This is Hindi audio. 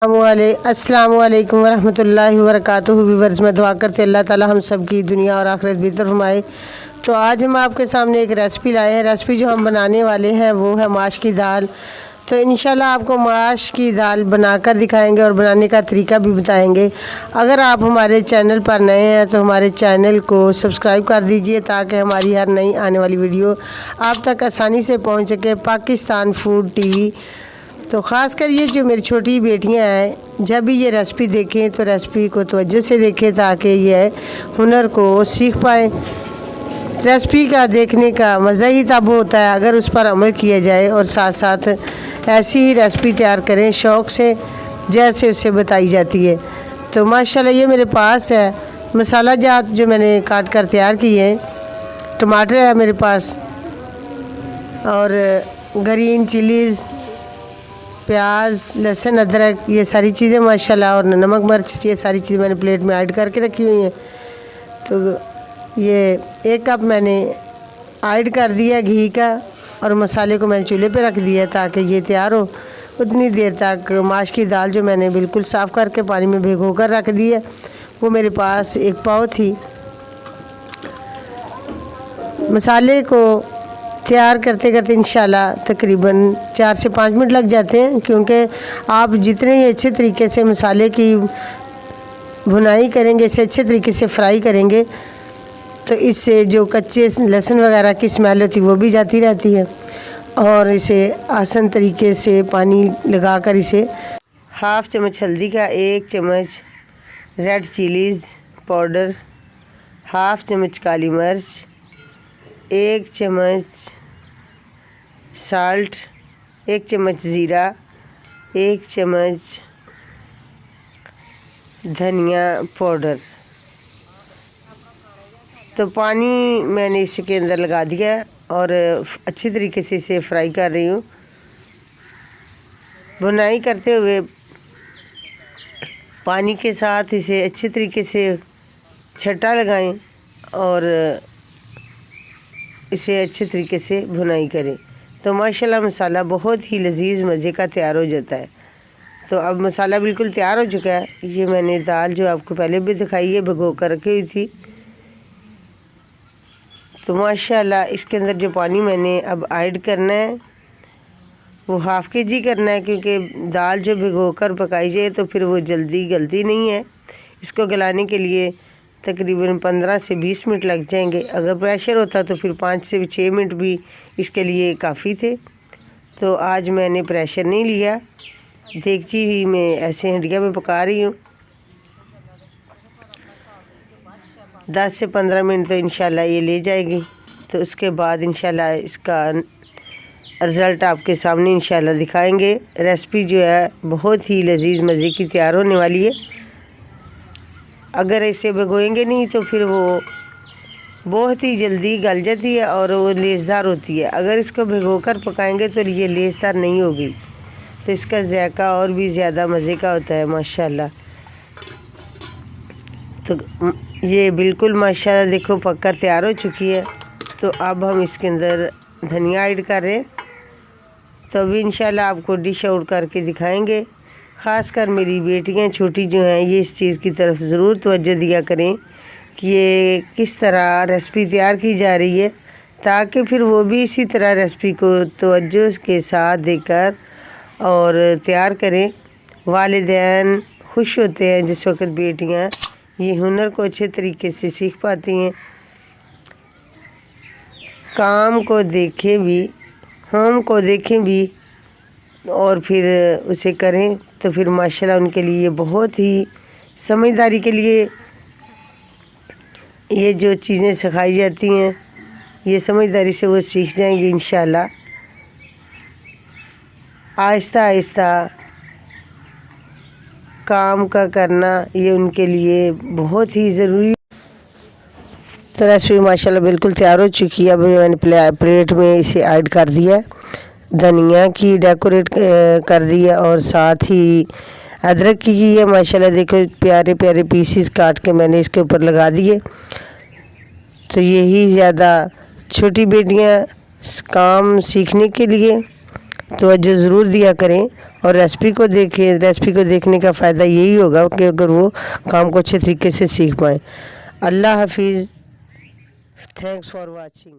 अस्सलाम वालेकुम वरहमतुल्लाहि वबरकातुहू। व्यूअर्स, मैं दुआ करते अल्लाह ताला हम सब की दुनिया और आखिरत बेहतर फरमाए। तो आज हम आपके सामने एक रेसिपी लाए हैं। रेसिपी जो हम बनाने वाले हैं वो है माश की दाल। तो इंशाल्लाह आपको माश की दाल बनाकर दिखाएंगे और बनाने का तरीका भी बताएंगे। अगर आप हमारे चैनल पर नए हैं तो हमारे चैनल को सब्सक्राइब कर दीजिए ताकि हमारी हर नई आने वाली वीडियो आप तक आसानी से पहुंच सके। Pakistan food TV. तो ख़ास कर ये जो मेरी छोटी बेटियां हैं, जब भी ये रेसिपी देखें तो रेसिपी को तवज्जो से देखें ताकि ये हुनर को सीख पाए। रेसिपी का देखने का मज़ा ही तब होता है अगर उस पर अमल किया जाए और साथ साथ ऐसी ही रेसिपी तैयार करें शौक़ से जैसे उससे बताई जाती है। तो माशाल्लाह ये मेरे पास है मसाला जात जो मैंने काट कर तैयार किए हैं। टमाटर है मेरे पास और ग्रीन चिलीज़, प्याज, लहसुन, अदरक, ये सारी चीज़ें माशाल्लाह, और नमक मिर्च, ये सारी चीज़ें मैंने प्लेट में ऐड करके रखी हुई हैं। तो ये 1 कप मैंने ऐड कर दिया घी का और मसाले को मैंने चूल्हे पे रख दिया ताकि ये तैयार हो। उतनी देर तक माश की दाल जो मैंने बिल्कुल साफ़ करके पानी में भिगो कर रख दी है वो मेरे पास 1 पाव थी। मसाले को तैयार करते करते इंशाल्लाह तकरीबन 4 से 5 मिनट लग जाते हैं, क्योंकि आप जितने ही अच्छे तरीके से मसाले की भुनाई करेंगे, इसे अच्छे तरीके से फ्राई करेंगे तो इससे जो कच्चे लहसुन वगैरह की स्मेल होती है वो भी जाती रहती है। और इसे आसान तरीके से पानी लगाकर इसे हाफ़ चम्मच हल्दी का, 1 चम्मच रेड चिलीज़ पाउडर, हाफ़ चम्मच काली मिर्च, 1 चम्मच साल्ट, 1 चम्मच ज़ीरा, 1 चम्मच धनिया पाउडर। तो पानी मैंने इसके अंदर लगा दिया और अच्छी तरीके से इसे फ्राई कर रही हूँ। भुनाई करते हुए पानी के साथ इसे अच्छे तरीके से छट्टा लगाएं और इसे अच्छे तरीके से भुनाई करें। तो माशाल्लाह मसाला बहुत ही लजीज मज़े का तैयार हो जाता है। तो अब मसाला बिल्कुल तैयार हो चुका है। ये मैंने दाल जो आपको पहले भी दिखाई है भिगो कर रखी हुई थी। तो माशाल्लाह इसके अंदर जो पानी मैंने अब ऐड करना है वो हाफ़ kg करना है, क्योंकि दाल जो भिगो कर पकाई जाए तो फिर वो जल्दी गलती नहीं है। इसको गलाने के लिए तकरीबन 15 से 20 मिनट लग जाएंगे। अगर प्रेशर होता तो फिर 5 से 6 मिनट भी इसके लिए काफ़ी थे। तो आज मैंने प्रेशर नहीं लिया, देगची ही मैं ऐसे हंडिया में पका रही हूँ। 10 से 15 मिनट तो इंशाल्लाह ये ले जाएगी। तो उसके बाद इंशाल्लाह इसका रिज़ल्ट आपके सामने इंशाल्लाह दिखाएंगे। रेसिपी जो है बहुत ही लजीज मज़े की तैयार होने वाली है। अगर इसे भिगोएंगे नहीं तो फिर वो बहुत ही जल्दी गल जाती है और वो लेसदार होती है। अगर इसको भिगोकर पकाएंगे तो ये लेसदार नहीं होगी, तो इसका जायका और भी ज़्यादा मज़े का होता है माशाल्लाह। तो ये बिल्कुल माशाल्लाह देखो पककर तैयार हो चुकी है। तो अब हम इसके अंदर धनिया ऐड कर रहे हैं। तो अभी इंशाल्लाह आपको डिश आउट करके दिखाएंगे। ख़ास कर मेरी बेटियां छोटी जो हैं ये इस चीज़ की तरफ ज़रूर तवज्जो दिया करें कि ये किस तरह रेसिपी तैयार की जा रही है, ताकि फिर वो भी इसी तरह रेसिपी को तवज्जो के साथ देकर और तैयार करें। वालिदैन खुश होते हैं जिस वक्त बेटियां ये हुनर को अच्छे तरीके से सीख पाती हैं। काम को देखें भी, होम को देखें भी और फिर उसे करें तो फिर माशाल्लाह उनके लिए बहुत ही समझदारी के लिए ये जो चीज़ें सिखाई जाती हैं ये समझदारी से वो सीख जाएंगी इंशाल्लाह। आहिस्ता आहिस्ता काम का करना ये उनके लिए बहुत ही ज़रूरी। तो रेसिपी माशाल्लाह बिल्कुल तैयार हो चुकी है। अभी मैंने प्लेट में इसे ऐड कर दिया, धनिया की डेकोरेट कर दिया और साथ ही अदरक की है। माशाल्लाह देखो प्यारे प्यारे पीसेस काट के मैंने इसके ऊपर लगा दिए। तो यही ज़्यादा छोटी बेटियां काम सीखने के लिए तवज्जो ज़रूर दिया करें और रेसिपी को देखें। रेसिपी को देखने का फ़ायदा यही होगा कि अगर वो काम को अच्छे तरीके से सीख पाएँ। अल्लाह हाफिज़। Thanks for watching.